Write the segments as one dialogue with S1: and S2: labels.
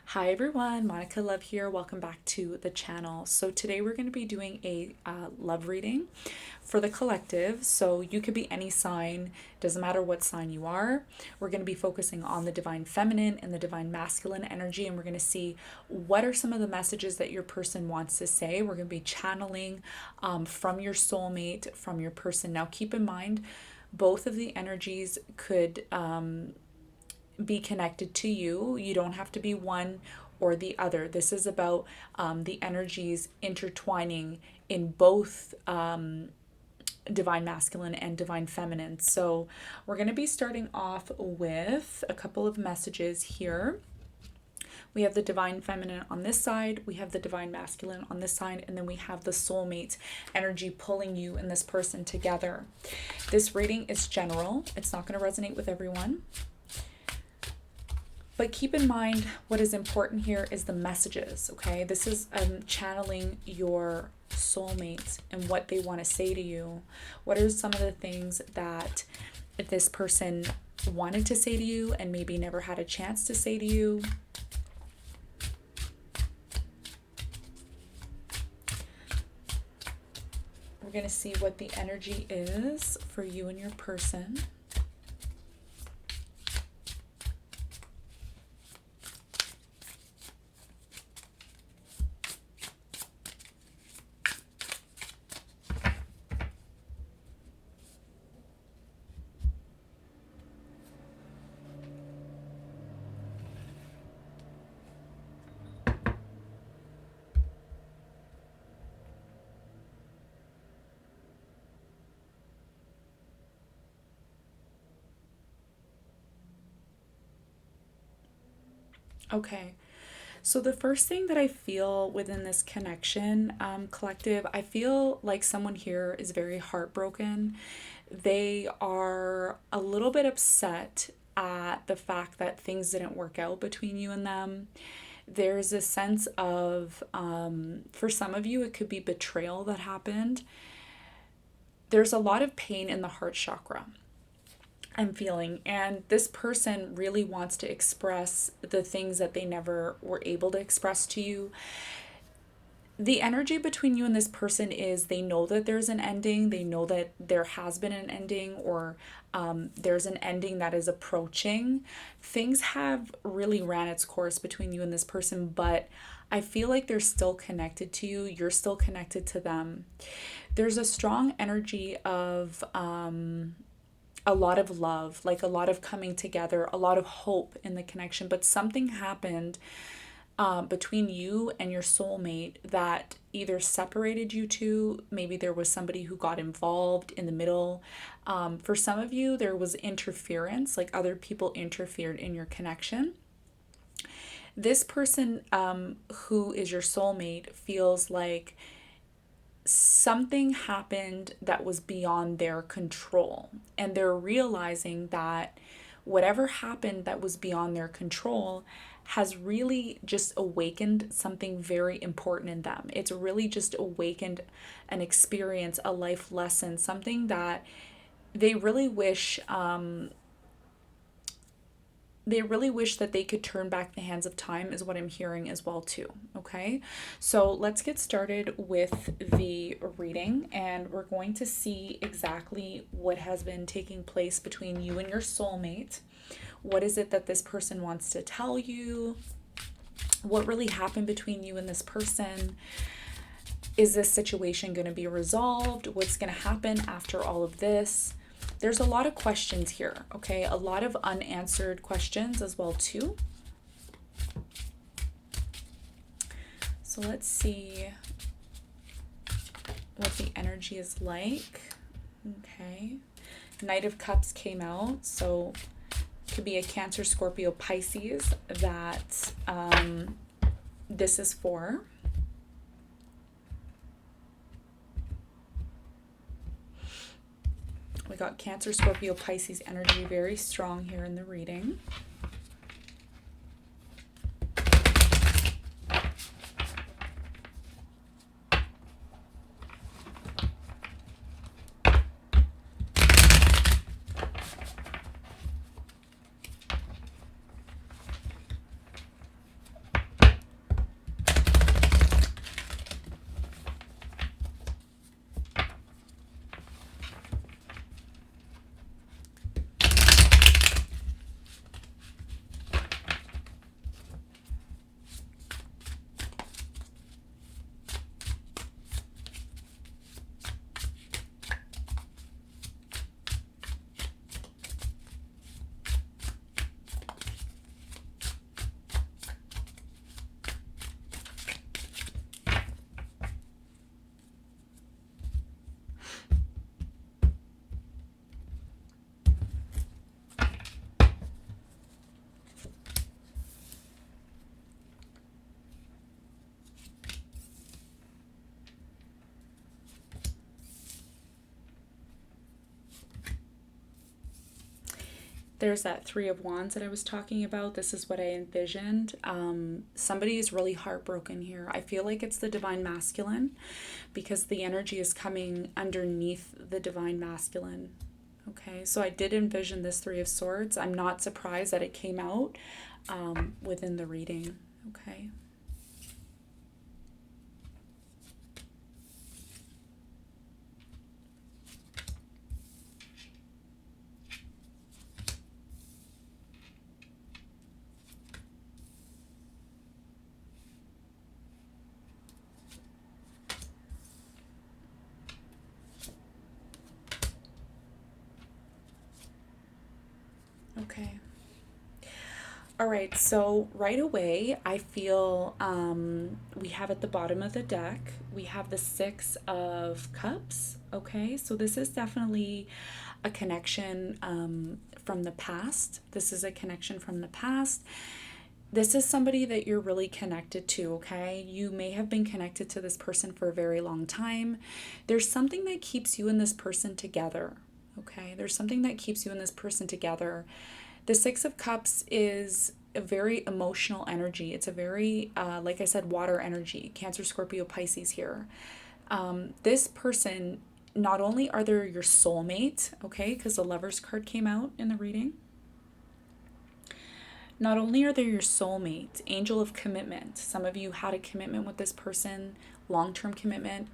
S1: Hi everyone, Monica Love here. Welcome back to the channel. So today we're going to be doing a love reading for the collective. So you could be any sign, doesn't matter what sign you are. We're going to be focusing on the divine feminine and the divine masculine energy, and we're going to see what are some of the messages that your person wants to say. We're going to be channeling from your soulmate, from your person. Now keep in mind, both of the energies could be connected to you. You don't have to be one or the other. This is about the energies intertwining in both divine masculine and divine feminine. So we're going to be starting off with a couple of messages here. We have the divine feminine on this side, we have the divine masculine on this side, and then we have the soulmate energy pulling you and this person together. This reading is general. It's not going to resonate with everyone. But keep in mind, what is important here is the messages, okay? This is channeling your soulmate and what they want to say to you. What are some of the things that this person wanted to say to you and maybe never had a chance to say to you? We're going to see what the energy is for you and your person. Okay, so the first thing that I feel within this connection, collective, I feel like someone here is very heartbroken. They are a little bit upset at the fact that things didn't work out between you and them. There's a sense of, for some of you, it could be betrayal that happened. There's a lot of pain in the heart chakra, I'm feeling, and this person really wants to express the things that they never were able to express to you. The energy between you and this person is they know that there's an ending, they know that there has been an ending, or there's an ending that is approaching. Things have really ran its course between you and this person, but I feel like they're still connected to you, you're still connected to them. There's a strong energy of a lot of love, like a lot of coming together, a lot of hope in the connection. But something happened between you and your soulmate that either separated you two, maybe there was somebody who got involved in the middle. For some of you, there was interference, like other people interfered in your connection. This person who is your soulmate feels like something happened that was beyond their control, and they're realizing that whatever happened that was beyond their control has really just awakened something very important in them. It's really just awakened an experience, a life lesson, something that they really wish that they could turn back the hands of time, is what I'm hearing as well too. Okay, so let's get started with the reading, and we're going to see exactly what has been taking place between you and your soulmate. What is it that this person wants to tell you? What really happened between you and this person? Is this situation going to be resolved? What's going to happen after all of this? There's a lot of questions here, okay? A lot of unanswered questions as well too. So let's see what the energy is like. Okay. Knight of Cups came out, so it could be a Cancer, Scorpio, Pisces that this is for. We got Cancer, Scorpio, Pisces energy very strong here in the reading. There's that Three of Wands that I was talking about. This is what I envisioned. Somebody is really heartbroken here. I feel like it's the divine masculine because the energy is coming underneath the divine masculine. Okay, so I did envision this Three of Swords. I'm not surprised that it came out within the reading. Okay. Okay. All right, so right away, I feel we have at the bottom of the deck, we have the Six of Cups. Okay, so this is definitely a connection from the past. This is a connection from the past. This is somebody that you're really connected to, okay? You may have been connected to this person for a very long time. There's something that keeps you and this person together, okay? There's something that keeps you and this person together. The Six of Cups is a very emotional energy. It's a very, like I said, water energy. Cancer, Scorpio, Pisces here. This person, not only are they your soulmate, okay, because the Lovers card came out in the reading. Not only are they your soulmate, angel of commitment. Some of you had a commitment with this person, long-term commitment.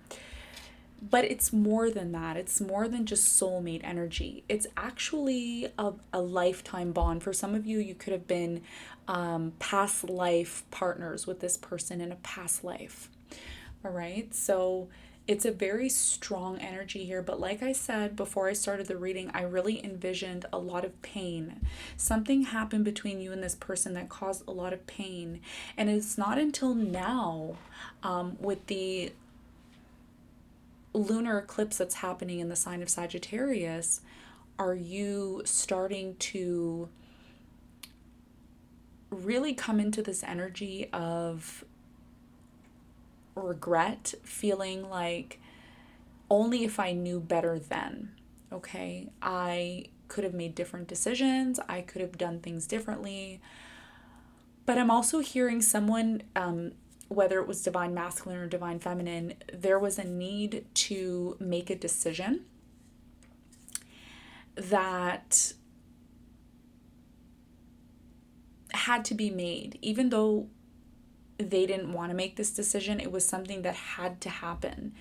S1: But it's more than that. It's more than just soulmate energy. It's actually a lifetime bond. For some of you, you could have been past life partners with this person in a past life. All right. So it's a very strong energy here. But like I said before I started the reading, I really envisioned a lot of pain. Something happened between you and this person that caused a lot of pain. And it's not until now with the lunar eclipse that's happening in the sign of Sagittarius, are you starting to really come into this energy of regret, feeling like only if I knew better then, okay, I could have made different decisions, I could have done things differently. But I'm also hearing someone, whether it was divine masculine or divine feminine, there was a need to make a decision that had to be made. Even though they didn't want to make this decision, it was something that had to happen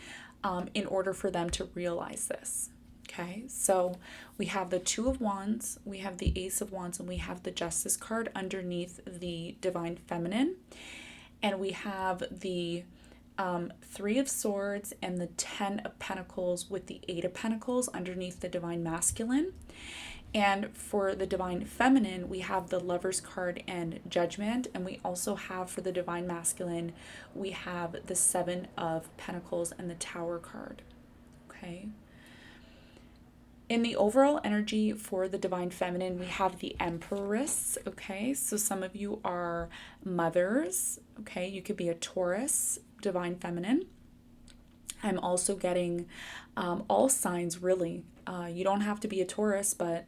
S1: in order for them to realize this. Okay, so we have the Two of Wands, we have the Ace of Wands, and we have the Justice card underneath the divine feminine. And we have the Three of Swords and the 10 of Pentacles with the Eight of Pentacles underneath the divine masculine. And for the divine feminine, we have the Lovers card and Judgment. And we also have for the divine masculine, we have the Seven of Pentacles and the Tower card. Okay. In the overall energy for the divine feminine, we have the Empress, okay? So some of you are mothers, okay? You could be a Taurus, divine feminine. I'm also getting all signs, really. You don't have to be a Taurus, but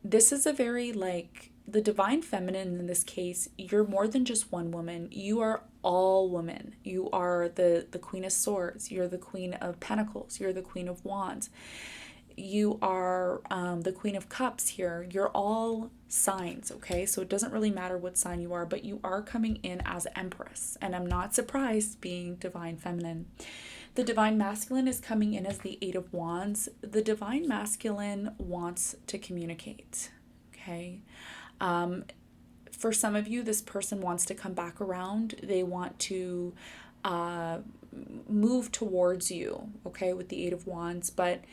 S1: this is a very, like, the divine feminine in this case, you're more than just one woman. You are all women. You are the Queen of Swords. You're the Queen of Pentacles. You're the Queen of Wands. You are the Queen of Cups here. You're all signs, okay? So it doesn't really matter what sign you are, but you are coming in as Empress. And I'm not surprised being divine feminine. The divine masculine is coming in as the Eight of Wands. The divine masculine wants to communicate, okay? For some of you, this person wants to come back around. They want to move towards you, okay, with the Eight of Wands, but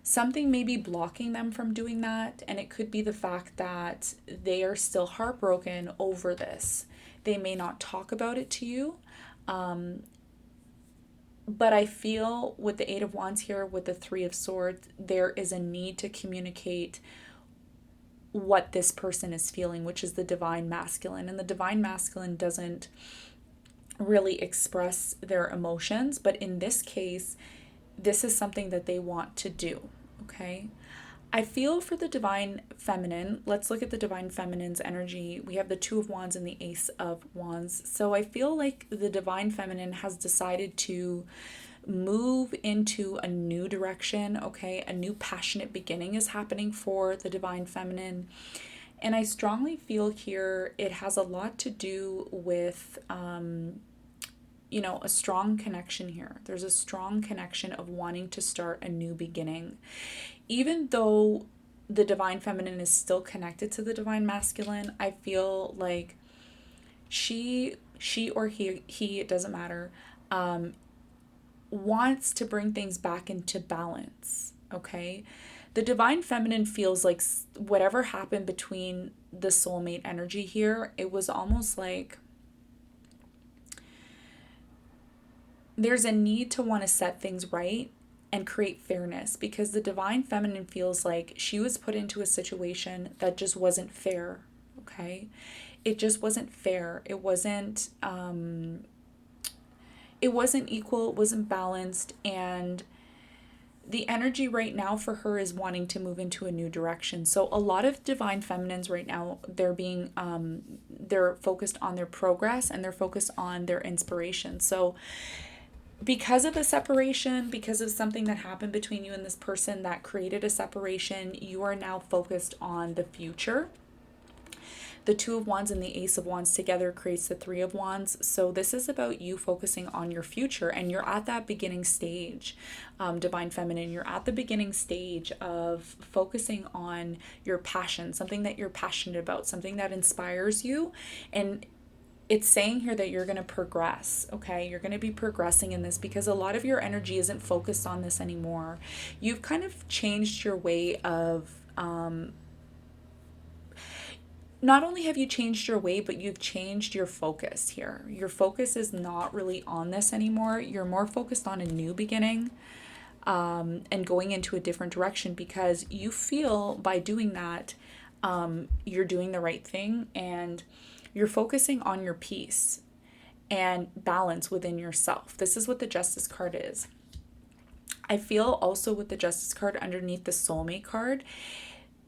S1: something may be blocking them from doing that, and it could be the fact that they are still heartbroken over this. They may not talk about it to you, but I feel with the Eight of Wands here, with the Three of Swords, there is a need to communicate what this person is feeling, which is the divine masculine. And the divine masculine doesn't really express their emotions, but in this case, this is something that they want to do, okay? I feel for the divine feminine. Let's look at the divine feminine's energy. We have the Two of Wands and the Ace of Wands. So I feel like the divine feminine has decided to move into a new direction, okay? A new passionate beginning is happening for the divine feminine. And I strongly feel here it has a lot to do with, a strong connection here. There's a strong connection of wanting to start a new beginning. Even though the divine feminine is still connected to the divine masculine, I feel like she or he, it doesn't matter, wants to bring things back into balance, okay? The divine feminine feels like whatever happened between the soulmate energy here, it was almost like there's a need to want to set things right and create fairness, because the divine feminine feels like she was put into a situation that just wasn't fair, okay? It just wasn't fair. It wasn't equal, it wasn't balanced, and the energy right now for her is wanting to move into a new direction. So a lot of divine feminines right now, they're focused on their progress and they're focused on their inspiration. So because of a separation, because of something that happened between you and this person that created a separation, you are now focused on the future. The Two of Wands and the Ace of Wands together creates the Three of Wands. So this is about you focusing on your future, and you're at that beginning stage, divine feminine. You're at the beginning stage of focusing on your passion, something that you're passionate about, something that inspires you. And it's saying here that you're going to progress, okay? You're going to be progressing in this because a lot of your energy isn't focused on this anymore. You've kind of changed your way of, not only have you changed your way, but you've changed your focus here. Your focus is not really on this anymore. You're more focused on a new beginning, and going into a different direction, because you feel by doing that, you're doing the right thing, and you're focusing on your peace and balance within yourself. This is what the Justice card is. I feel also with the Justice card underneath the Soulmate card,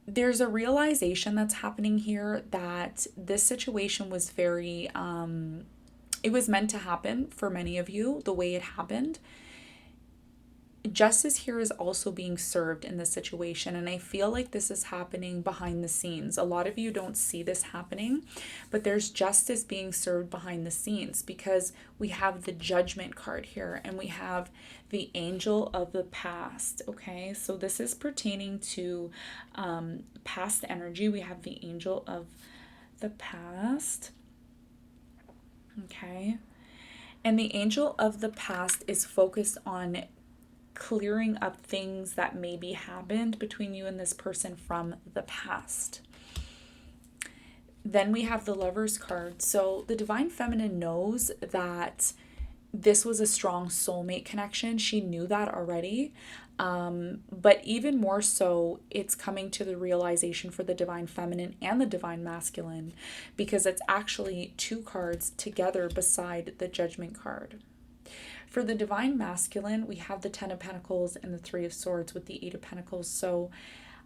S1: there's a realization that's happening here that this situation was very, it was meant to happen for many of you the way it happened. Justice here is also being served in this situation, and I feel like this is happening behind the scenes. A lot of you don't see this happening, but there's justice being served behind the scenes, because we have the Judgment card here and we have the Angel of the Past, okay? So this is pertaining to past energy. We have the Angel of the Past, okay? And the Angel of the Past is focused on clearing up things that maybe happened between you and this person from the past. Then we have the Lovers card. So the divine feminine knows that this was a strong soulmate connection. She knew that already. But even more so, it's coming to the realization for the divine feminine and the divine masculine, because it's actually two cards together beside the Judgment card. For the divine masculine, we have the Ten of Pentacles and the Three of Swords with the Eight of Pentacles. So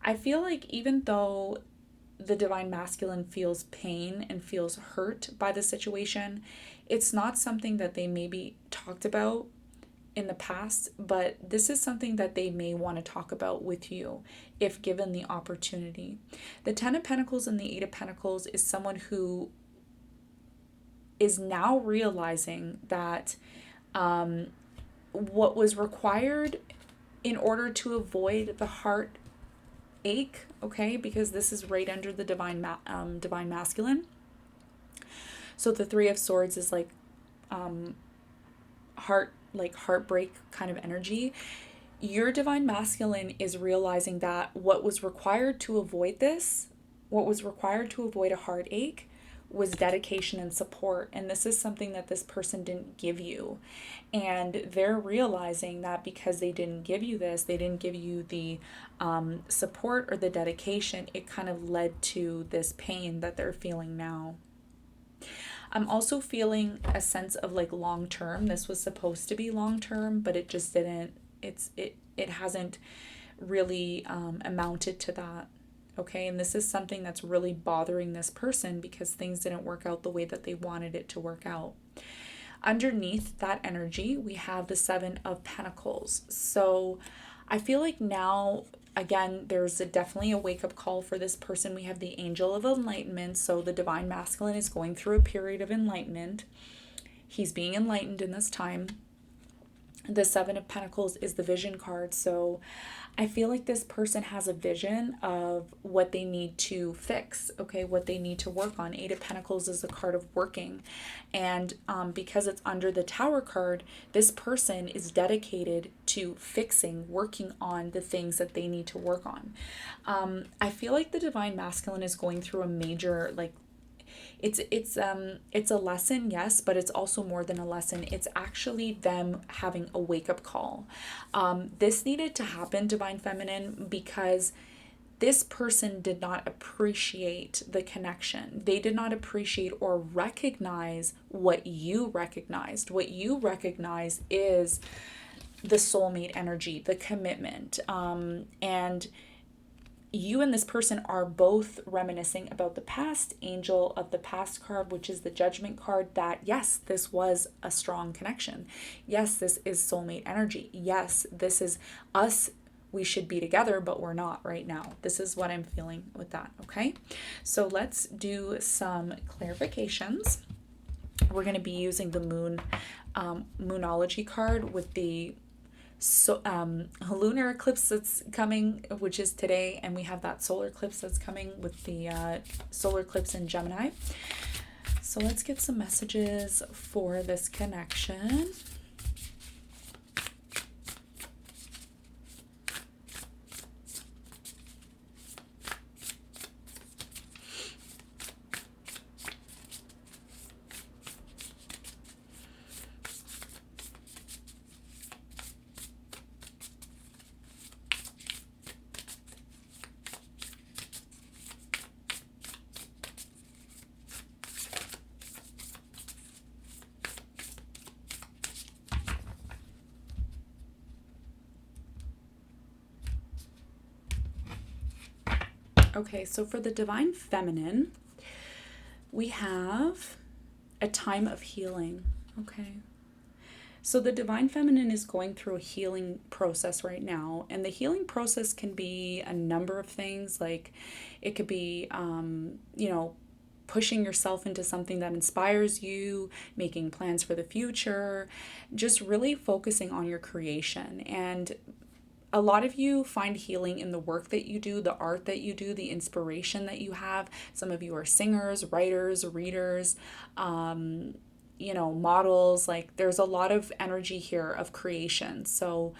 S1: I feel like even though the divine masculine feels pain and feels hurt by the situation, it's not something that they maybe talked about in the past, but this is something that they may want to talk about with you if given the opportunity. The Ten of Pentacles and the Eight of Pentacles is someone who is now realizing that what was required in order to avoid the heart ache, okay, because this is right under the divine masculine. So the Three of Swords is like heartbreak kind of energy. Your divine masculine is realizing that what was required to avoid this, what was required to avoid a heartache, was dedication and support. And this is something that this person didn't give you. And they're realizing that because they didn't give you this, they didn't give you the support or the dedication, it kind of led to this pain that they're feeling now. I'm also feeling a sense of like long term. This was supposed to be long term, but it just didn't, it hasn't really amounted to that. Okay, and this is something that's really bothering this person because things didn't work out the way that they wanted it to work out. Underneath that energy, we have the Seven of Pentacles. So I feel like now, again, definitely a wake-up call for this person. We have the Angel of Enlightenment. So the Divine Masculine is going through a period of enlightenment. He's being enlightened in this time. The Seven of Pentacles is the vision card. So I feel like this person has a vision of what they need to fix, okay, what they need to work on. Eight of Pentacles is the card of working. And because it's under the Tower card, this person is dedicated to fixing, working on the things that they need to work on. I feel like the Divine Masculine is going through a major, like, it's a lesson, yes, but it's also more than a lesson. It's actually them having a wake-up call. This needed to happen, Divine Feminine, because this person did not appreciate the connection. They did not appreciate or recognize what you recognized. What you recognize is the soulmate energy, the commitment, and you and this person are both reminiscing about the past. Angel of the Past card, which is the Judgment card, that yes, this was a strong connection. Yes, this is soulmate energy. Yes, this is us. We should be together, but we're not right now. This is what I'm feeling with that, okay? So let's do some clarifications. We're going to be using the Moonology card with the lunar eclipse that's coming, which is today, and we have that solar eclipse that's coming with the solar eclipse in Gemini. So let's get some messages for this connection. Okay, so for the Divine Feminine, we have a time of healing. Okay. So the Divine Feminine is going through a healing process right now. And the healing process can be a number of things. Like it could be, pushing yourself into something that inspires you, making plans for the future, just really focusing on your creation. And a lot of you find healing in the work that you do, the art that you do, the inspiration that you have. Some of you are singers, writers, readers, models. Like there's a lot of energy here of creation. So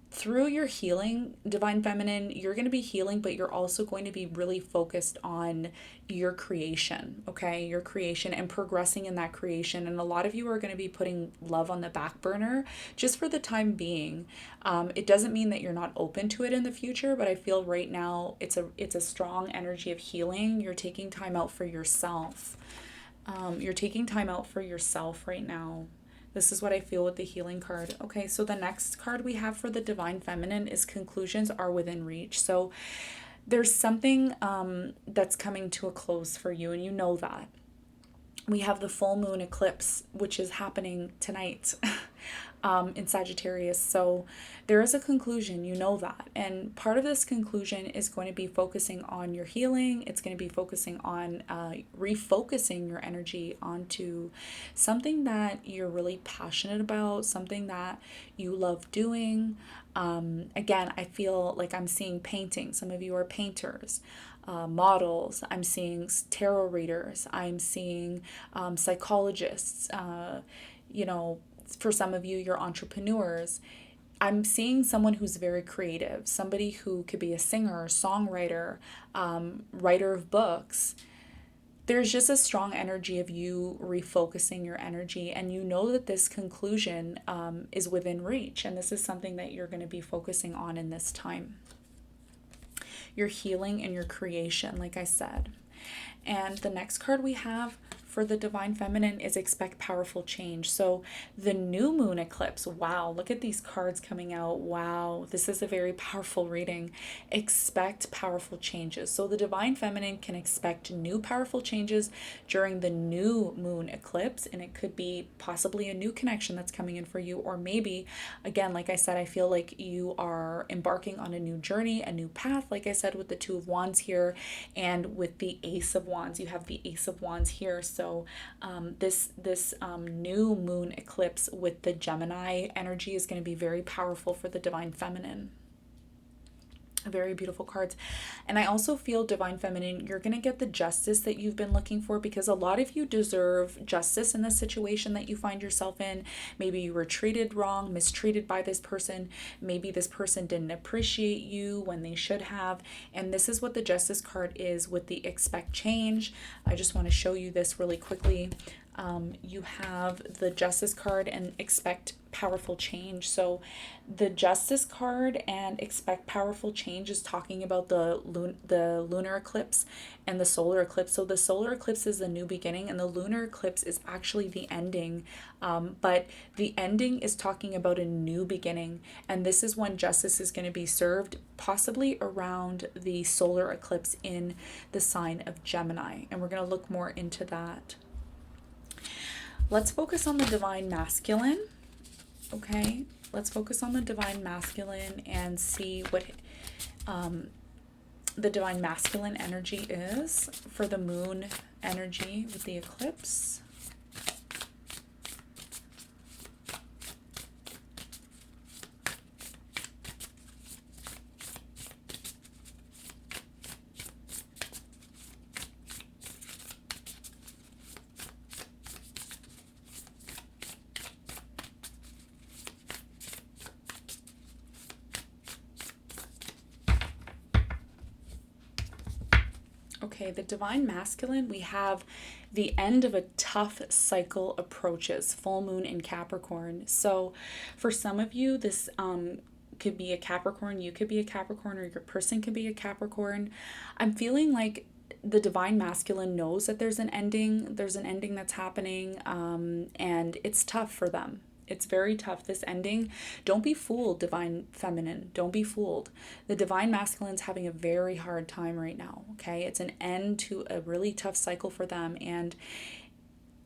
S1: through your healing, Divine Feminine, you're going to be healing, but you're also going to be really focused on your creation, okay? Your creation and progressing in that creation. And a lot of you are going to be putting love on the back burner just for the time being. It doesn't mean that you're not open to it in the future, but I feel right now it's a strong energy of healing. You're taking time out for yourself. You're taking time out for yourself right now. This is what I feel with the healing card. Okay, so the next card we have for the Divine Feminine is conclusions are within reach. So there's something that's coming to a close for you, and you know that. We have the full moon eclipse, which is happening tonight in Sagittarius. So there is a conclusion, you know that. And part of this conclusion is going to be focusing on your healing. It's going to be focusing on refocusing your energy onto something that you're really passionate about, something that you love doing. Again, I feel like I'm seeing painting. Some of you are painters. Models, I'm seeing tarot readers, I'm seeing psychologists, for some of you, you're entrepreneurs. I'm seeing someone who's very creative, somebody who could be a singer, songwriter, writer of books. There's just a strong energy of you refocusing your energy, and you know that this conclusion is within reach, and this is something that you're going to be focusing on in this time. Your healing and your creation, like I said. And the next card we have for the divine feminine is expect powerful change. So the new moon eclipse, wow, look at these cards coming out. Wow, this is a very powerful reading. Expect powerful changes. So the divine feminine can expect new powerful changes during the new moon eclipse, and it could be possibly a new connection that's coming in for you, or maybe, again, like I said, I feel like you are embarking on a new journey, a new path, like I said, with the Two of Wands here, and with the Ace of Wands. You have the Ace of Wands here. So this new moon eclipse with the Gemini energy is going to be very powerful for the divine feminine. Very beautiful cards. And I also feel, divine feminine, you're going to get the justice that you've been looking for, because a lot of you deserve justice in the situation that you find yourself in. Maybe you were treated wrong, mistreated by this person. Maybe this person didn't appreciate you when they should have. And this is what the justice card is with the expect change. I just want to show you this really quickly. You have the justice card and expect powerful change. So the justice card and expect powerful change is talking about the lunar eclipse and the solar eclipse. So the solar eclipse is the new beginning, and the lunar eclipse is actually the ending. But the ending is talking about a new beginning, and this is when justice is going to be served, possibly around the solar eclipse in the sign of Gemini. And we're going to look more into that. Let's focus on the divine masculine. Okay, let's focus on the divine masculine and see what the divine masculine energy is for the moon energy with the eclipse. Okay, the divine masculine, we have the end of a tough cycle approaches, full moon in Capricorn. So for some of you, this could be a Capricorn, you could be a Capricorn, or your person could be a Capricorn. I'm feeling like the divine masculine knows that there's an ending that's happening, and it's tough for them. It's very tough, this ending. Don't be fooled, divine feminine. Don't be fooled. The divine masculine's having a very hard time right now, okay? It's an end to a really tough cycle for them. And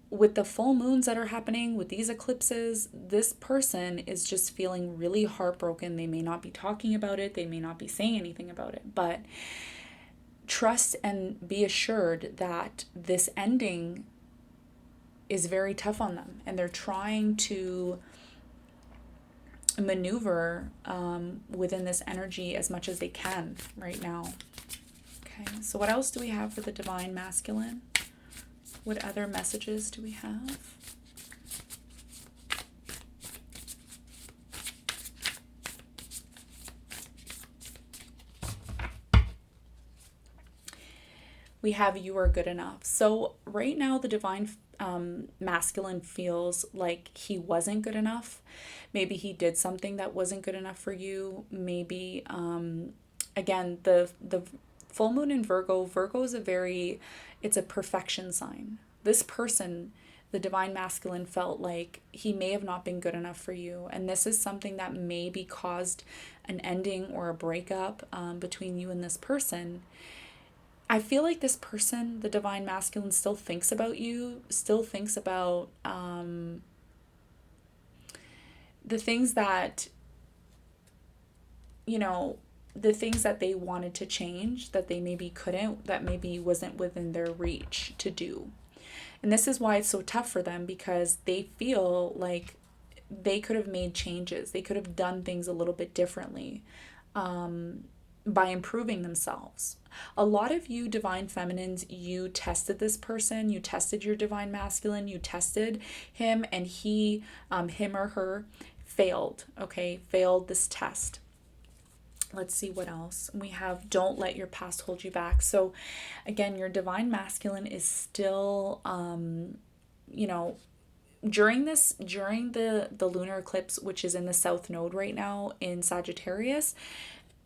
S1: with the full moons that are happening, with these eclipses, this person is just feeling really heartbroken. They may not be talking about it. They may not be saying anything about it. But trust and be assured that this ending is very tough on them, and they're trying to maneuver within this energy as much as they can right now. Okay, so what else do we have for the divine masculine? What other messages do we have? We have you are good enough. So right now the divine masculine feels like he wasn't good enough. Maybe he did something that wasn't good enough for you. Maybe again, the full moon in Virgo is it's a perfection sign. This person, the divine masculine, felt like he may have not been good enough for you, and this is something that maybe caused an ending or a breakup between you and this person. I feel like this person, the divine masculine, still thinks about you, still thinks about the things that, the things that they wanted to change, that they maybe couldn't, that maybe wasn't within their reach to do. And this is why it's so tough for them, because they feel like they could have made changes. They could have done things a little bit differently by improving themselves. A lot of you divine feminines, you tested this person, you tested your divine masculine, you tested him, and he, him or her failed, okay? Failed this test. Let's see what else. We have don't let your past hold you back. So again, your divine masculine is still, during the lunar eclipse, which is in the South Node right now in Sagittarius,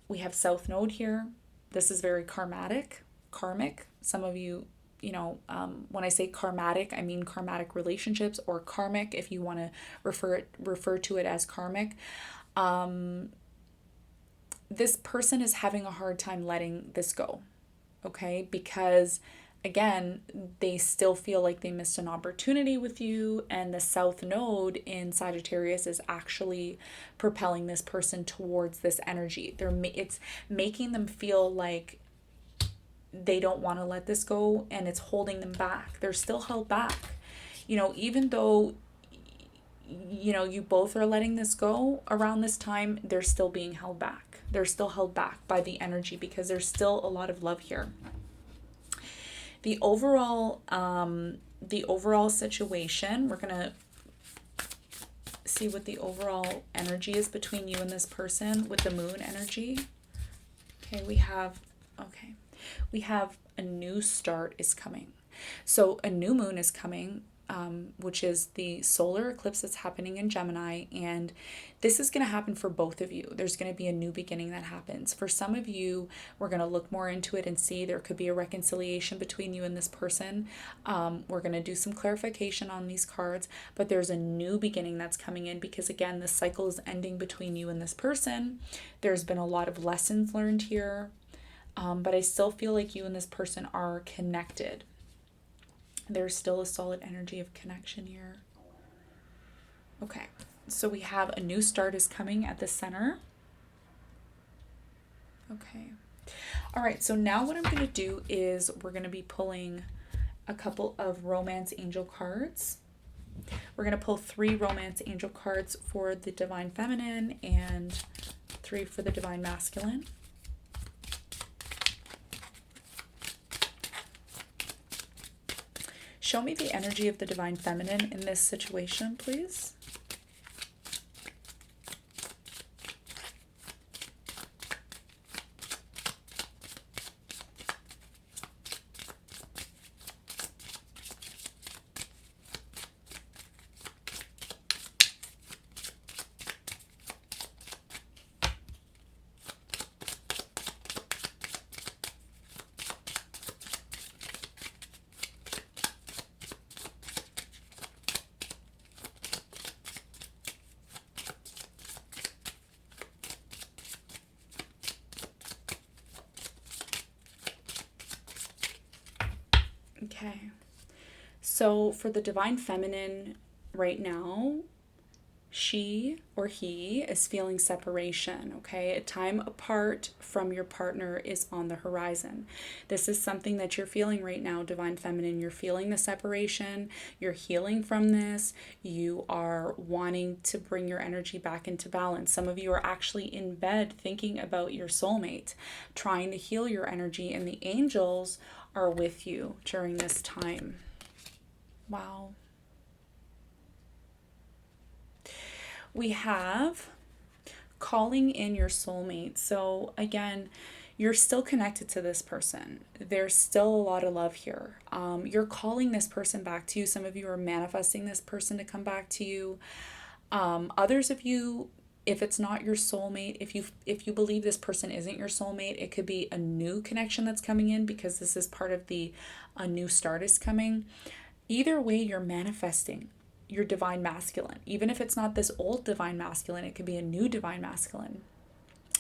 S1: we have South Node here. This is very karmic. Some of you, when I say karmatic, I mean karmatic relationships, or karmic if you want to refer to it as karmic. This person is having a hard time letting this go, okay? Because again, they still feel like they missed an opportunity with you, and the South Node in Sagittarius is actually propelling this person towards this energy. It's making them feel like they don't want to let this go, and it's holding them back. They're still held back. Even though you both are letting this go around this time, they're still being held back. They're still held back by the energy because there's still a lot of love here. The overall situation, we're going to see what the overall energy is between you and this person with the moon energy. We have a new start is coming. So a new moon is coming, which is the solar eclipse that's happening in Gemini, and this is going to happen for both of you. There's going to be a new beginning that happens. For some of you, we're going to look more into it and see there could be a reconciliation between you and this person. We're going to do some clarification on these cards, but there's a new beginning that's coming in because, again, the cycle is ending between you and this person. There's been a lot of lessons learned here, but I still feel like you and this person are connected. There's still a solid energy of connection here. Okay, so we have a new start is coming at the center. Okay. All right, so now what I'm going to do is we're going to be pulling a couple of romance angel cards. We're going to pull 3 romance angel cards for the divine feminine and 3 for the divine masculine. Show me the energy of the divine feminine in this situation, please. Okay, so for the divine feminine right now, she or he is feeling separation, okay? A time apart from your partner is on the horizon. This is something that you're feeling right now, divine feminine. You're feeling the separation. You're healing from this. You are wanting to bring your energy back into balance. Some of you are actually in bed thinking about your soulmate, trying to heal your energy, and the angels are with you during this time. Wow. We have calling in your soulmate. So again, you're still connected to this person. There's still a lot of love here. You're calling this person back to you. Some of you are manifesting this person to come back to you. Others of you, if it's not your soulmate, if you believe this person isn't your soulmate, it could be a new connection that's coming in because this is part of a new start is coming. Either way, you're manifesting your divine masculine. Even if it's not this old divine masculine, it could be a new divine masculine.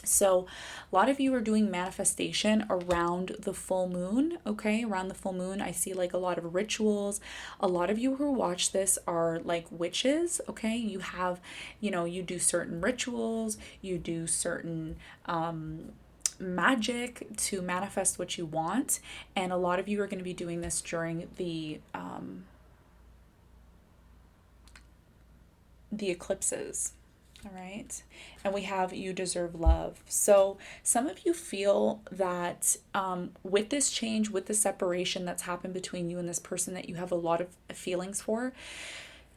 S1: So a lot of you are doing manifestation around the full moon, okay? Around the full moon, I see like a lot of rituals. A lot of you who watch this are like witches, okay? You have, you do certain rituals, you do certain magic to manifest what you want. And a lot of you are going to be doing this during the eclipses. All right. And we have you deserve love. So some of you feel that with this change, with the separation that's happened between you and this person that you have a lot of feelings for,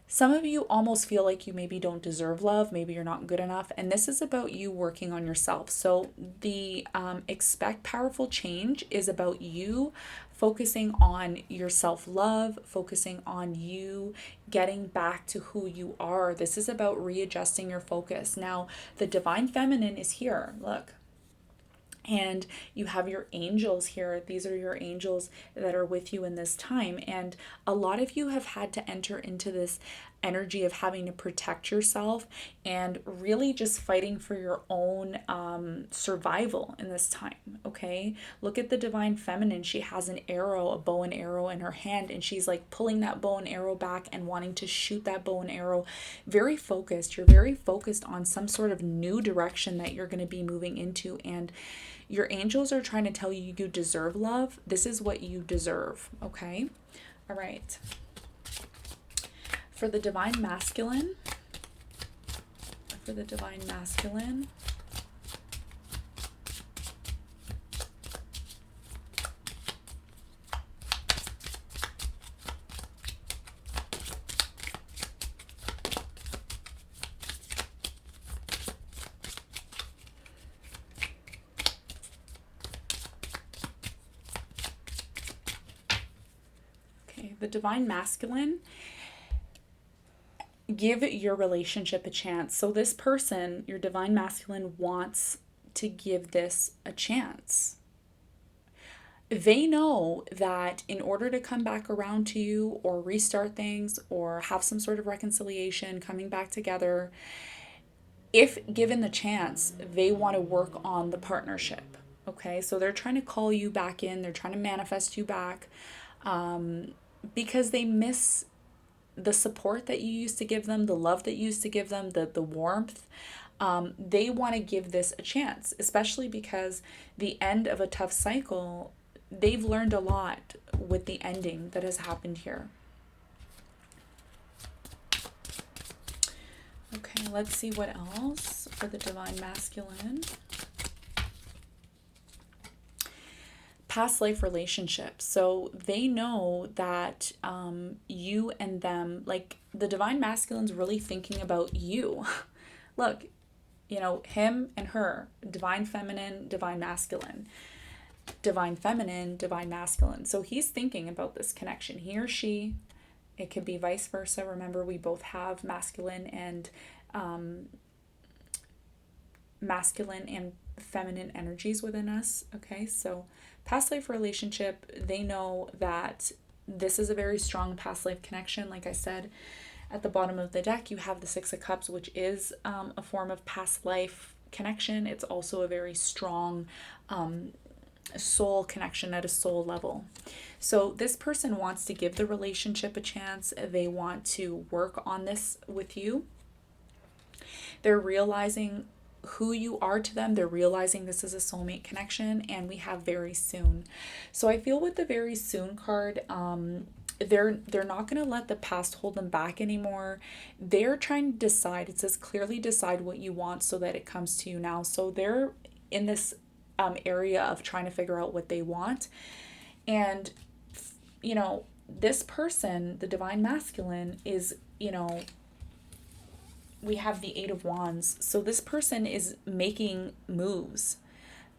S1: some of you almost feel like you maybe don't deserve love. Maybe you're not good enough. And this is about you working on yourself. So the expect powerful change is about you focusing on your self-love, focusing on you getting back to who you are. This is about readjusting your focus. Now, the divine feminine is here. Look. And you have your angels here. These are your angels that are with you in this time. And a lot of you have had to enter into this energy of having to protect yourself and really just fighting for your own survival in this time. Okay. Look at the divine feminine. She has an arrow, a bow and arrow in her hand, and she's like pulling that bow and arrow back and wanting to shoot that bow and arrow. Very focused. You're very focused on some sort of new direction that you're going to be moving into. And your angels are trying to tell you you deserve love. This is what you deserve, okay? All right. For the divine masculine, the divine masculine, give your relationship a chance. So this person, your divine masculine, wants to give this a chance. They know that in order to come back around to you or restart things or have some sort of reconciliation, coming back together, if given the chance, they want to work on the partnership. Okay, so they're trying to call you back in, they're trying to manifest you back. Because they miss the support that you used to give them, the love that you used to give them, the warmth. They want to give this a chance, especially because the end of a tough cycle, they've learned a lot with the ending that has happened here. Okay, let's see what else for the divine masculine. Past life relationships. So they know that you and them, like the divine masculine's really thinking about you. Look, you know, him and her, divine feminine, divine masculine, divine feminine, divine masculine. So he's thinking about this connection. He or she, it could be vice versa. Remember, we both have masculine and feminine energies within us. Okay, so past life relationship, they know that this is a very strong past life connection. Like I said, at the bottom of the deck, you have the Six of Cups, which is a form of past life connection. It's also a very strong soul connection at a soul level. So this person wants to give the relationship a chance. They want to work on this with you. They're realizing who you are to them. They're realizing this is a soulmate connection, and we have very soon. So I feel with the very soon card, they're not going to let the past hold them back anymore. They're trying to decide. It says clearly decide what you want so that it comes to you now. So they're in this area of trying to figure out what they want. And you know, this person, the divine masculine, is, you know, we have the Eight of Wands. So this person is making moves,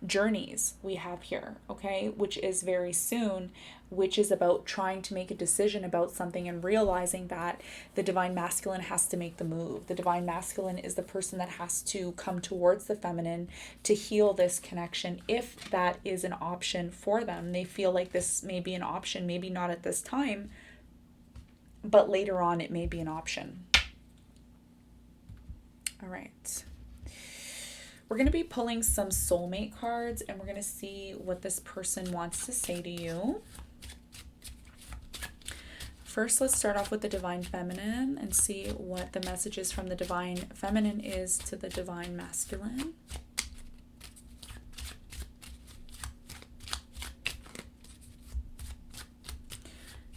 S1: journeys we have here, okay, which is very soon, which is about trying to make a decision about something and realizing that the divine masculine has to make the move. The divine masculine is the person that has to come towards the feminine to heal this connection, if that is an option for them. They feel like this may be an option, maybe not at this time, but later on it may be an option. All right. We're going to be pulling some soulmate cards, and we're going to see what this person wants to say to you. First, let's start off with the divine feminine and see what the messages from the divine feminine is to the divine masculine.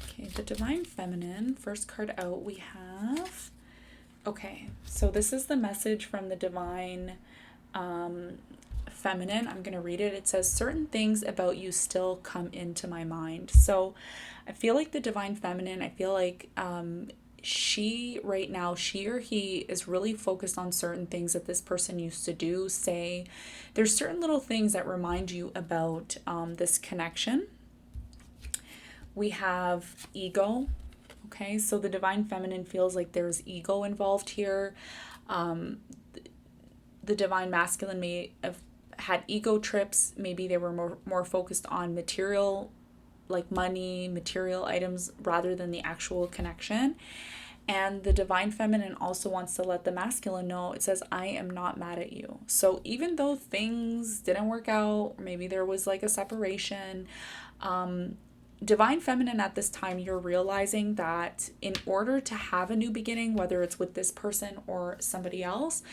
S1: Okay, the divine feminine, first card out we have... Okay, so this is the message from the divine feminine. I'm going to read it. It says, certain things about you still come into my mind. So I feel like the divine feminine, I feel like she right now, she or he is really focused on certain things that this person used to do, say. There's certain little things that remind you about this connection. We have ego. Okay, so the divine feminine feels like there's ego involved here. The divine masculine may have had ego trips. Maybe they were more focused on material, like money, material items, rather than the actual connection. And the divine feminine also wants to let the masculine know, it says, I am not mad at you. So even though things didn't work out, or maybe there was like a separation, divine feminine at this time, you're realizing that in order to have a new beginning, whether it's with this person or somebody else,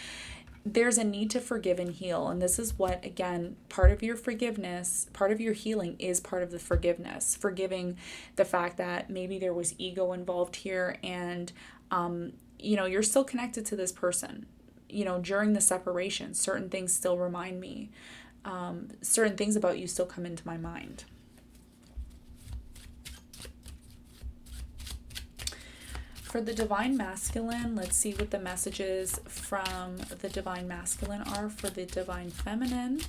S1: there's a need to forgive and heal. And this is what, again, part of your forgiveness, part of your healing is part of the forgiveness. Forgiving the fact that maybe there was ego involved here, and, you're still connected to this person. During the separation, certain things still remind me. Certain things about you still come into my mind. For the divine masculine, let's see what the messages from the divine masculine are for the divine feminine.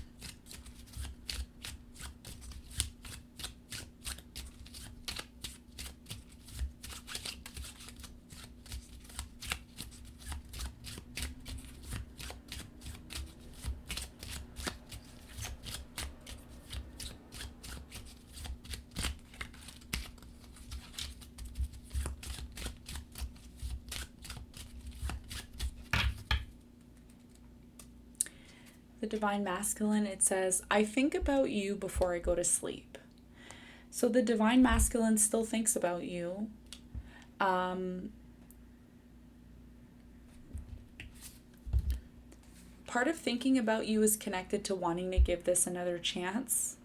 S1: The divine masculine, it says, I think about you before I go to sleep. So the divine masculine still thinks about you. Part of thinking about you is connected to wanting to give this another chance.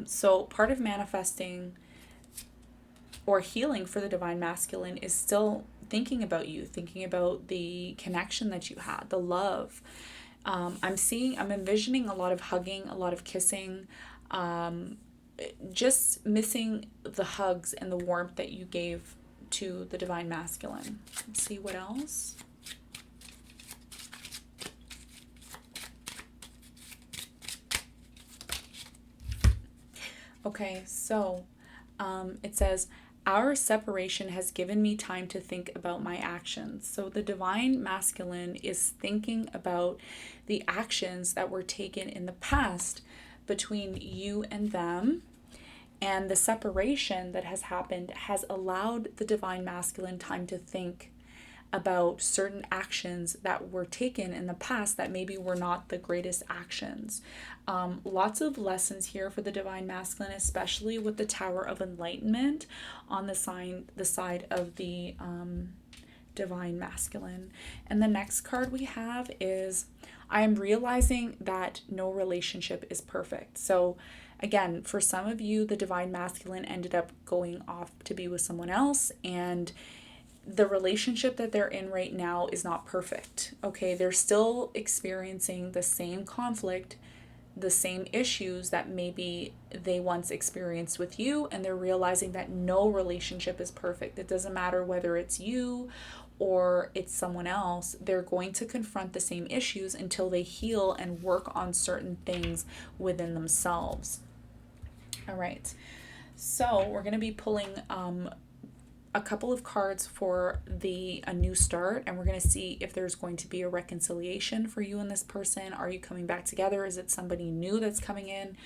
S1: So part of manifesting or healing for the divine masculine is still thinking about you, thinking about the connection that you had, the love. I'm envisioning a lot of hugging, a lot of kissing, just missing the hugs and the warmth that you gave to the divine masculine. Let's see what else. Okay, so it says, our separation has given me time to think about my actions. So the divine masculine is thinking about the actions that were taken in the past between you and them. And the separation that has happened has allowed the divine masculine time to think about certain actions that were taken in the past that maybe were not the greatest actions. Lots of lessons here for the divine masculine, especially with the Tower of Enlightenment on the side of the divine masculine. And the next card we have is, I am realizing that no relationship is perfect. So again, for some of you, the divine masculine ended up going off to be with someone else, and the relationship that they're in right now is not perfect. Okay, they're still experiencing the same conflict, the same issues that maybe they once experienced with you, and they're realizing that no relationship is perfect. It doesn't matter whether it's you or it's someone else, they're going to confront the same issues until they heal and work on certain things within themselves. All right, so we're going to be pulling a couple of cards for a new start, and we're going to see if there's going to be a reconciliation for you and this person. Are you coming back together? Is it somebody new that's coming in?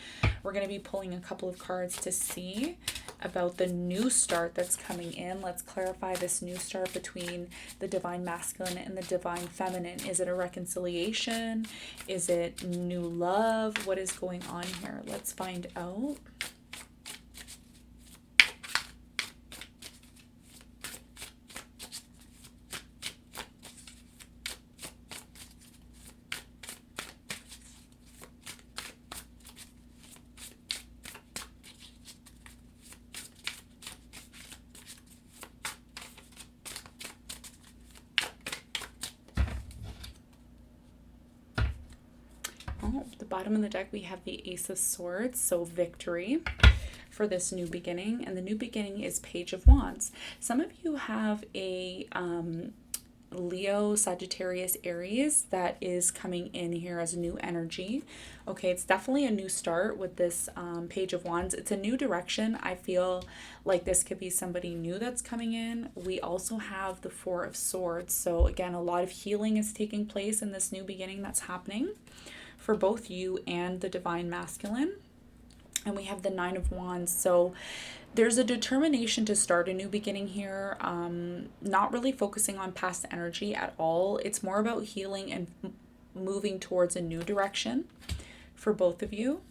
S1: We're going to be pulling a couple of cards to see about the new start that's coming in. Let's clarify this new start between the divine masculine and the divine feminine. Is it a reconciliation? Is it new love? What is going on here? Let's find out. The bottom of the deck, we have the Ace of Swords, so victory for this new beginning. And the new beginning is Page of Wands. Some of you have a Leo, Sagittarius, Aries that is coming in here as new energy. Okay, it's definitely a new start with this Page of Wands. It's a new direction. I feel like this could be somebody new that's coming in. We also have the Four of Swords. So again, a lot of healing is taking place in this new beginning that's happening for both you and the divine masculine. And we have the Nine of Wands. So there's a determination to start a new beginning here. Not really focusing on past energy at all. It's more about healing and moving towards a new direction for both of you.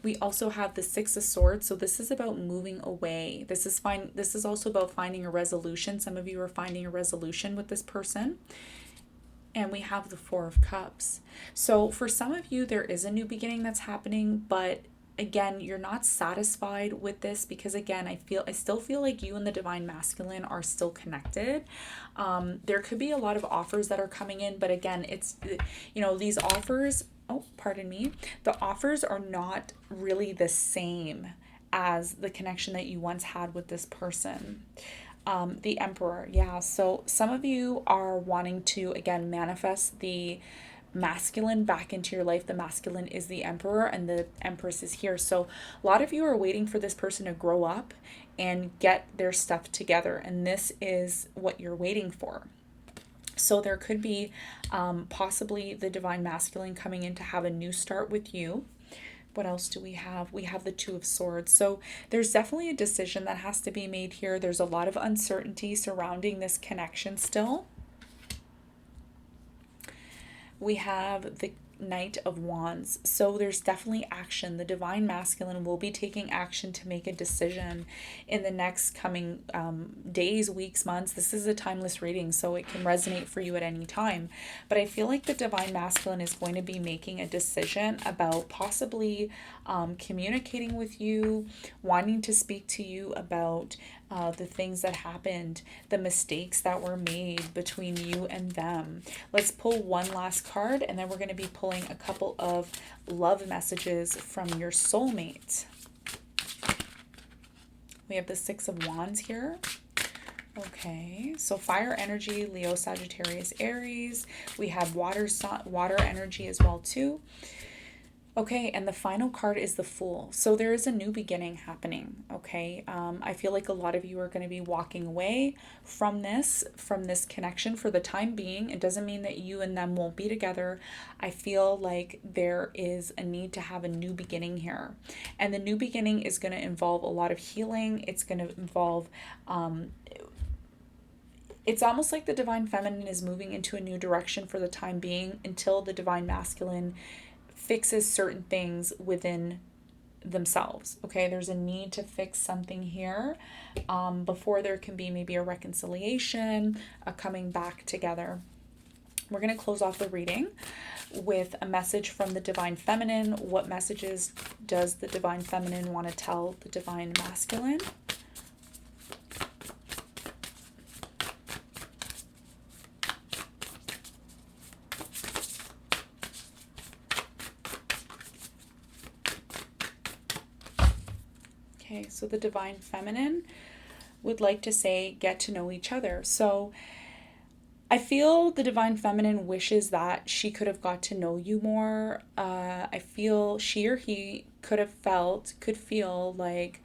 S1: We also have the Six of Swords. So this is about moving away. This is also about finding a resolution. Some of you are finding a resolution with this person. And we have the Four of Cups. So for some of you, there is a new beginning that's happening, but again, you're not satisfied with this because again, I still feel like you and the divine masculine are still connected. There could be a lot of offers that are coming in, but again, it's, you know, these offers, oh, pardon me, the offers are not really the same as the connection that you once had with this person. The Emperor, yeah. So some of you are wanting to, again, manifest the masculine back into your life. The masculine is the Emperor and the Empress is here. So a lot of you are waiting for this person to grow up and get their stuff together. And this is what you're waiting for. So there could be possibly the divine masculine coming in to have a new start with you. What else do we have? We have the Two of Swords. So there's definitely a decision that has to be made here. There's a lot of uncertainty surrounding this connection still. We have the Knight of Wands. So there's definitely action. The divine masculine will be taking action to make a decision in the next coming days, weeks, months. This is a timeless reading, so it can resonate for you at any time. But I feel like the divine masculine is going to be making a decision about possibly communicating with you, wanting to speak to you about the things that happened, the mistakes that were made between you and them. Let's pull one last card, and then we're going to be pulling a couple of love messages from your soulmate. We have the Six of Wands here. Okay, so fire energy, Leo, Sagittarius, Aries. We have water energy as well too. Okay, and the final card is the Fool. So there is a new beginning happening, okay? I feel like a lot of you are going to be walking away from this connection for the time being. It doesn't mean that you and them won't be together. I feel like there is a need to have a new beginning here. And the new beginning is going to involve a lot of healing. It's going to involve... it's almost like the divine feminine is moving into a new direction for the time being until the divine masculine fixes certain things within themselves. Okay, there's a need to fix something here before there can be maybe a reconciliation, a coming back together. We're going to close off the reading with a message from the divine feminine. What messages does the divine feminine want to tell the divine masculine? Okay, so the divine feminine would like to say, get to know each other. So I feel the divine feminine wishes that she could have got to know you more. I feel she or he could feel like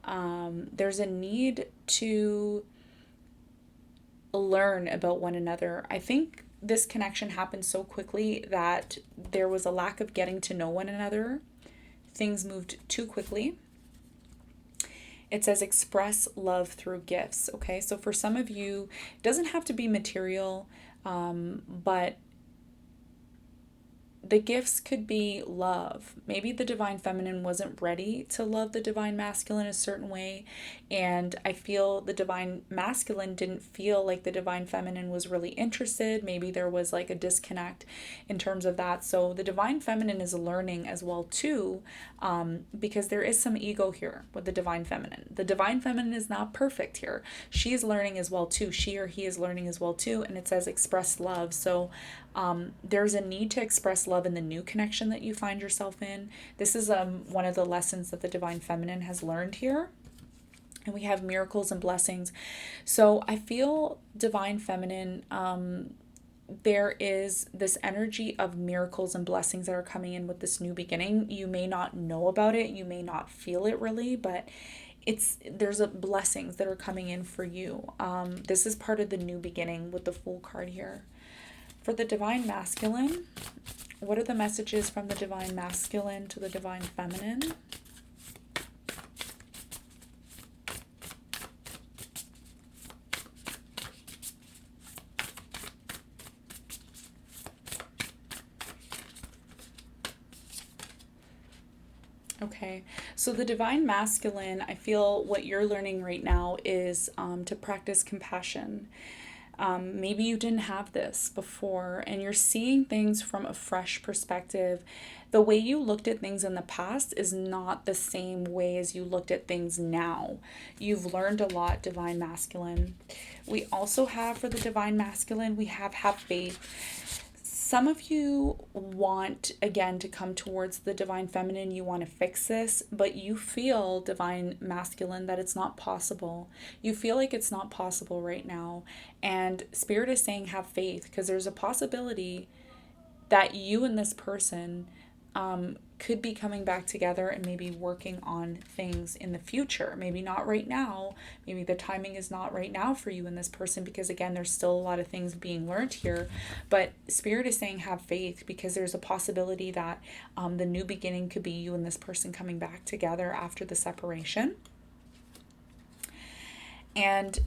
S1: there's a need to learn about one another. I think this connection happened so quickly that there was a lack of getting to know one another. Things moved too quickly. It says express love through gifts. Okay, so for some of you, it doesn't have to be material, but the gifts could be love. Maybe the divine feminine wasn't ready to love the divine masculine a certain way. And I feel the divine masculine didn't feel like the divine feminine was really interested. Maybe there was like a disconnect in terms of that. So the divine feminine is learning as well too, because there is some ego here with the divine feminine. The divine feminine is not perfect here. She is learning as well too. She or he is learning as well too. And it says express love. So there's a need to express love in the new connection that you find yourself in. This is one of the lessons that the divine feminine has learned here. And we have miracles and blessings. So I feel divine feminine, there is this energy of miracles and blessings that are coming in with this new beginning. You may not know about it. You may not feel it really, but there's blessings that are coming in for you. This is part of the new beginning with the Fool card here. For the divine masculine, What are the messages from the divine masculine to the divine feminine? Okay, so the divine masculine, I feel what you're learning right now is to practice compassion. Maybe you didn't have this before and you're seeing things from a fresh perspective. The way you looked at things in the past is not the same way as you looked at things now. You've learned a lot, divine masculine. We also have for the divine masculine, we have faith. Some of you want, again, to come towards the divine feminine. You want to fix this, but you feel, divine masculine, that it's not possible. You feel like it's not possible right now. And Spirit is saying have faith, because there's a possibility that you and this person could be coming back together and maybe working on things in the future. Maybe not right now. Maybe the timing is not right now for you and this person, because again, there's still a lot of things being learned here. But Spirit is saying have faith, because there's a possibility that the new beginning could be you and this person coming back together after the separation. And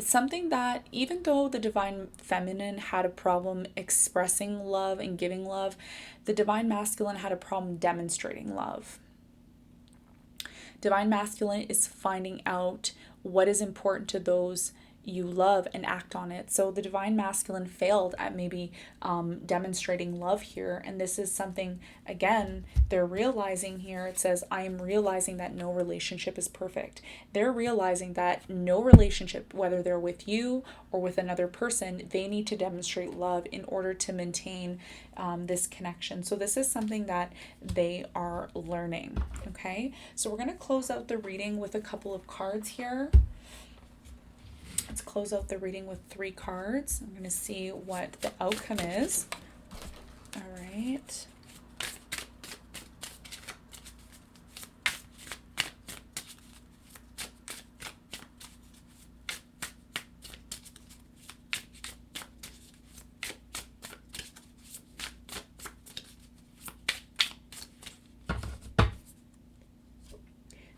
S1: something that, even though the divine feminine had a problem expressing love and giving love, the divine masculine had a problem demonstrating love. Divine masculine is finding out what is important to those you love and act on it. So the divine masculine failed at maybe demonstrating love here. And this is something, again, they're realizing here. It says, I am realizing that no relationship is perfect. They're realizing that no relationship, whether they're with you or with another person, they need to demonstrate love in order to maintain this connection. So this is something that they are learning. Okay, so we're going to close out the reading with a couple of cards here. Let's close out the reading with 3 cards. I'm going to see what the outcome is. All right.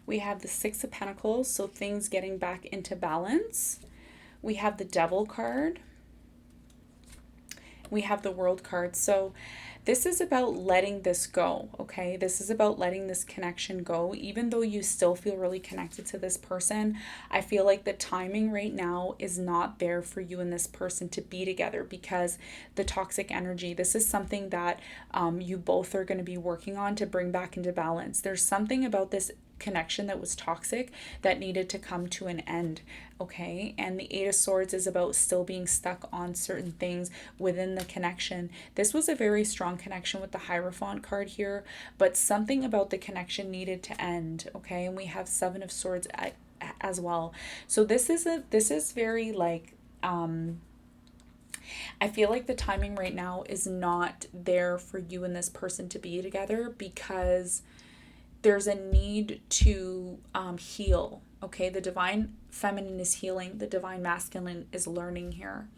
S1: We have the 6 of Pentacles, so things getting back into balance. We have the Devil card. We have the World card. So this is about letting this go, okay? This is about letting this connection go. Even though you still feel really connected to this person, I feel like the timing right now is not there for you and this person to be together, because the toxic energy, this is something that you both are going to be working on to bring back into balance. There's something about this connection that was toxic that needed to come to an end, okay? And the 8 of Swords is about still being stuck on certain things within the connection. This was a very strong connection with the Hierophant card here, but something about the connection needed to end, okay? And we have 7 of Swords as well. So this is very like I feel like the timing right now is not there for you and this person to be together, because there's a need to heal, okay? The divine feminine is healing. The divine masculine is learning here,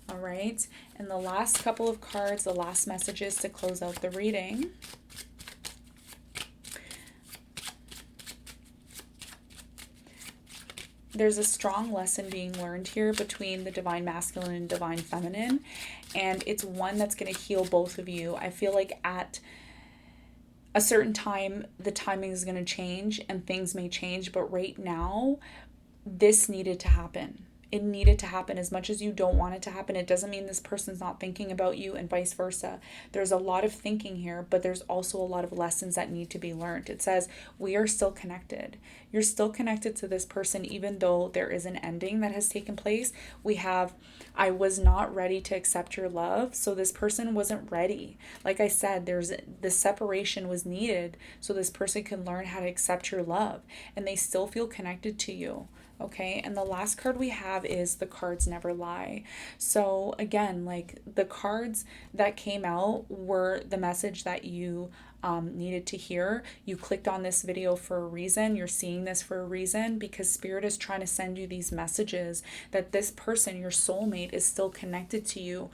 S1: all right? And the last couple of cards, the last messages to close out the reading. There's a strong lesson being learned here between the divine masculine and divine feminine, and it's one that's going to heal both of you. I feel like at a certain time, the timing is going to change and things may change, but right now, this needed to happen. It needed to happen. As much as you don't want it to happen, it doesn't mean this person's not thinking about you, and vice versa. There's a lot of thinking here, but there's also a lot of lessons that need to be learned. It says, we are still connected. You're still connected to this person, even though there is an ending that has taken place. We have, I was not ready to accept your love. So this person wasn't ready. Like I said, the separation was needed so this person can learn how to accept your love, and they still feel connected to you. Okay, and the last card we have is the cards never lie. So again, like the cards that came out were the message that you needed to hear. You clicked on this video for a reason. You're seeing this for a reason, because Spirit is trying to send you these messages that this person, your soulmate, is still connected to you.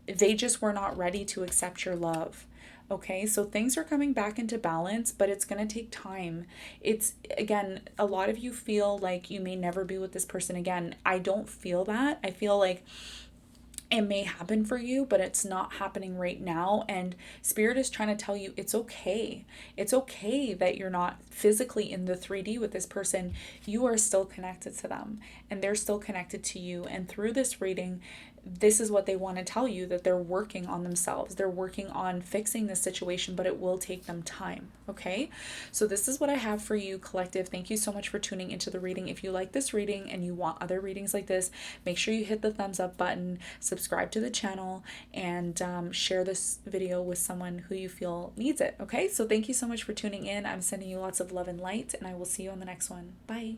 S1: They just were not ready to accept your love. Okay, so things are coming back into balance, but it's going to take time. It's, again, a lot of you feel like you may never be with this person again. I don't feel that. I feel like it may happen for you, but it's not happening right now. And Spirit is trying to tell you it's okay. It's okay that you're not physically in the 3D with this person. You are still connected to them, and they're still connected to you. And through this reading, this is what they want to tell you, that they're working on themselves. They're working on fixing this situation, but it will take them time. Okay. So this is what I have for you, collective. Thank you so much for tuning into the reading. If you like this reading and you want other readings like this, make sure you hit the thumbs up button, subscribe to the channel, and share this video with someone who you feel needs it. Okay. So thank you so much for tuning in. I'm sending you lots of love and light, and I will see you on the next one. Bye.